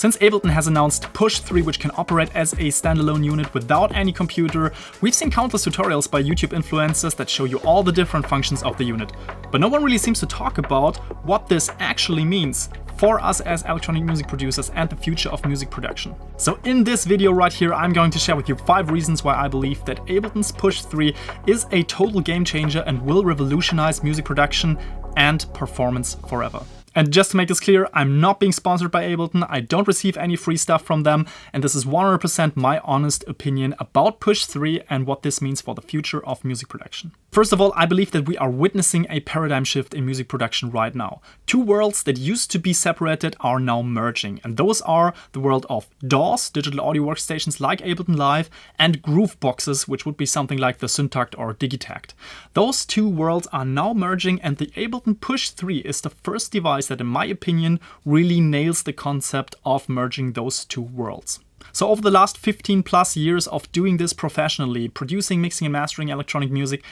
Since Ableton has announced Push 3, which can operate as a standalone unit without any computer, we've seen countless tutorials by YouTube influencers that show you all the different functions of the unit. But no one really seems to talk about what this actually means for us as electronic music producers and the future of music production. So in this video right here, I'm going to share with you 5 reasons why I believe that Ableton's Push 3 is a total game changer and will revolutionize music production and performance forever. And just to make this clear, I'm not being sponsored by Ableton, I don't receive any free stuff from them, and this is 100% my honest opinion about Push 3 and what this means for the future of music production. First of all, I believe that we are witnessing a paradigm shift in music production right now. 2 worlds that used to be separated are now merging, and those are the world of DAWs, digital audio workstations like Ableton Live, and groove boxes, which would be something like the Syntakt or Digitakt. Those 2 worlds are now merging, and the Ableton Push 3 is the first device that, in my opinion, really nails the concept of merging those 2 worlds. So over the last 15 plus years of doing this professionally, producing, mixing and mastering electronic music,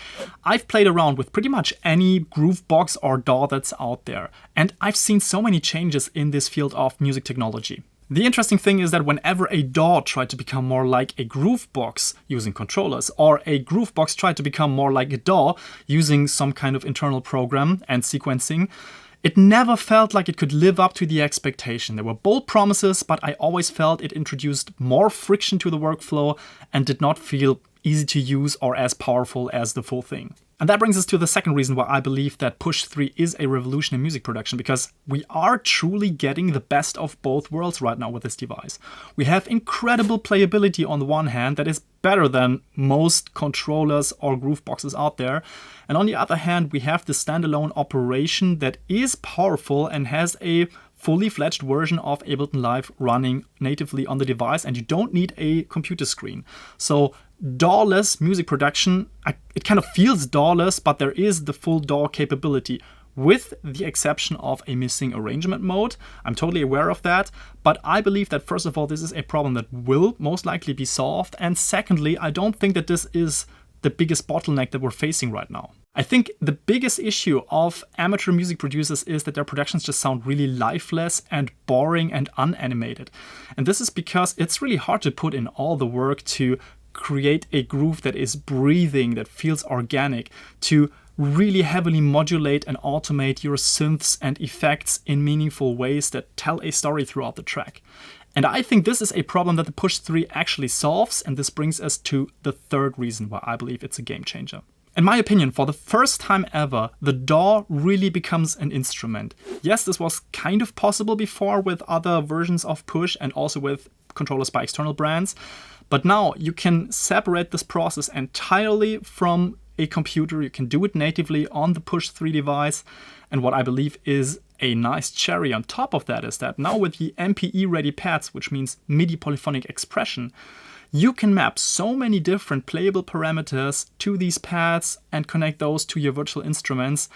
I've played around with pretty much any groove box or DAW that's out there. And I've seen so many changes in this field of music technology. The interesting thing is that whenever a DAW tried to become more like a groove box using controllers, or a groove box tried to become more like a DAW using some kind of internal program and sequencing, it never felt like it could live up to the expectation. There were bold promises, but I always felt it introduced more friction to the workflow and did not feel easy to use or as powerful as the full thing. And that brings us to the second reason why I believe that Push 3 is a revolution in music production, because we are truly getting the best of both worlds right now with this device. We have incredible playability on the one hand that is better than most controllers or groove boxes out there. And on the other hand, we have the standalone operation that is powerful and has a fully fledged version of Ableton Live running natively on the device, and you don't need a computer screen. So DAW-less music production, it kind of feels DAW-less, but there is the full DAW capability, with the exception of a missing arrangement mode. I'm totally aware of that, but I believe that first of all, this is a problem that will most likely be solved, and secondly, I don't think that this is the biggest bottleneck that we're facing right now. I think the biggest issue of amateur music producers is that their productions just sound really lifeless and boring and unanimated. And this is because it's really hard to put in all the work to create a groove that is breathing, that feels organic, to really heavily modulate and automate your synths and effects in meaningful ways that tell a story throughout the track. And I think this is a problem that the Push 3 actually solves, and this brings us to the third reason why I believe it's a game changer. In my opinion, for the first time ever, the DAW really becomes an instrument. Yes, this was kind of possible before with other versions of Push and also with controllers by external brands, but now you can separate this process entirely from a computer. You can do it natively on the Push 3 device, and what I believe is a nice cherry on top of that is that now with the MPE-ready pads, which means MIDI polyphonic expression, you can map so many different playable parameters to these pads and connect those to your virtual instruments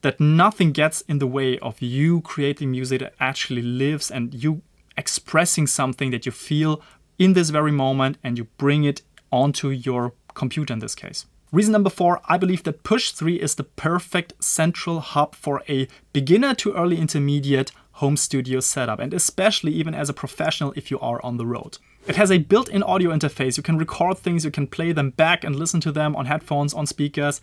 that nothing gets in the way of you creating music that actually lives and you expressing something that you feel in this very moment, and you bring it onto your computer in this case. Reason number 4, I believe that Push 3 is the perfect central hub for a beginner to early intermediate home studio setup, and especially even as a professional if you are on the road. It has a built-in audio interface. You can record things, you can play them back and listen to them on headphones, on speakers.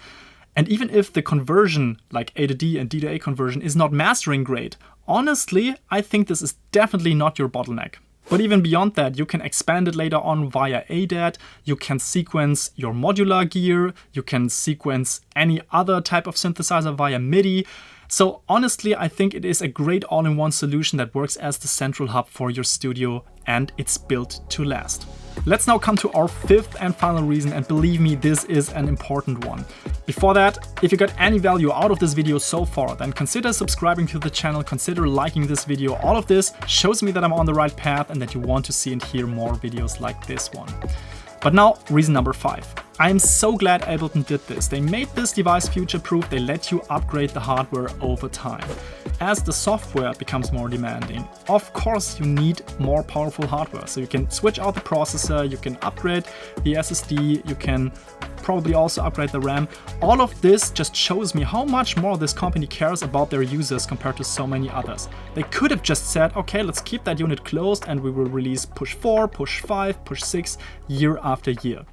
And even if the conversion, like A to D and D to A conversion, is not mastering great, honestly, I think this is definitely not your bottleneck. But even beyond that, you can expand it later on via ADAT, you can sequence your modular gear, you can sequence any other type of synthesizer via MIDI. So honestly, I think it is a great all-in-one solution that works as the central hub for your studio, and it's built to last. Let's now come to our 5th and final reason, and believe me, this is an important one. Before that, if you got any value out of this video so far, then consider subscribing to the channel, consider liking this video. All of this shows me that I'm on the right path and that you want to see and hear more videos like this one. But now, reason number 5. I am so glad Ableton did this. They made this device future-proof, they let you upgrade the hardware over time. As the software becomes more demanding, of course you need more powerful hardware. So you can switch out the processor, you can upgrade the SSD, you can probably also upgrade the RAM. All of this just shows me how much more this company cares about their users compared to so many others. They could have just said, okay, let's keep that unit closed and we will release push 4, push 5, push 6 year after year.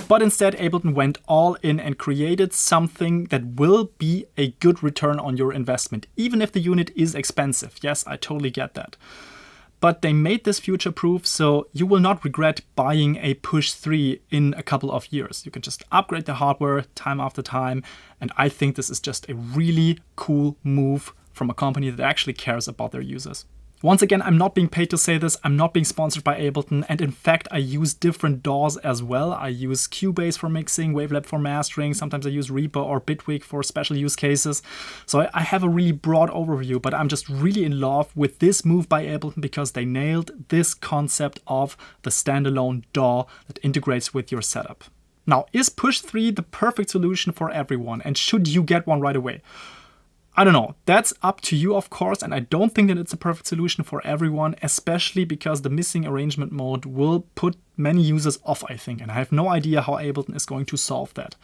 But instead, Ableton went all in and created something that will be a good return on your investment, even if the unit is expensive. Yes, I totally get that. But they made this future-proof, so you will not regret buying a Push 3 in a couple of years. You can just upgrade the hardware time after time, and I think this is just a really cool move from a company that actually cares about their users. Once again, I'm not being paid to say this, I'm not being sponsored by Ableton, and in fact I use different DAWs as well. I use Cubase for mixing, Wavelab for mastering, sometimes I use Reaper or Bitwig for special use cases. So I have a really broad overview, but I'm just really in love with this move by Ableton because they nailed this concept of the standalone DAW that integrates with your setup. Now, is Push 3 the perfect solution for everyone, and should you get one right away? I don't know, that's up to you of course, and I don't think that it's a perfect solution for everyone, especially because the missing arrangement mode will put many users off, I think, and I have no idea how Ableton is going to solve that.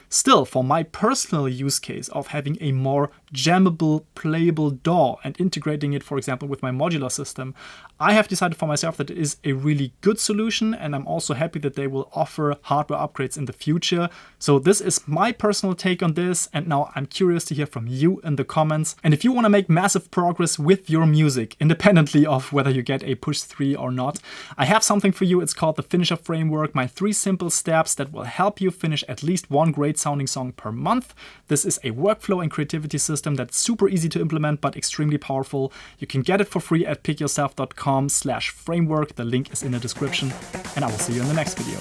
Still, for my personal use case of having a more jammable, playable DAW and integrating it, for example, with my modular system, I have decided for myself that it is a really good solution, and I'm also happy that they will offer hardware upgrades in the future. So this is my personal take on this, and now I'm curious to hear from you in the comments. And if you want to make massive progress with your music, independently of whether you get a Push 3 or not, I have something for you. It's called the Finisher Framework, my 3 simple steps that will help you finish at least one great sounding song per month. This is a workflow and creativity system that's super easy to implement but extremely powerful. You can get it for free at pickyourself.com/framework. The link is in the description, and I will see you in the next video.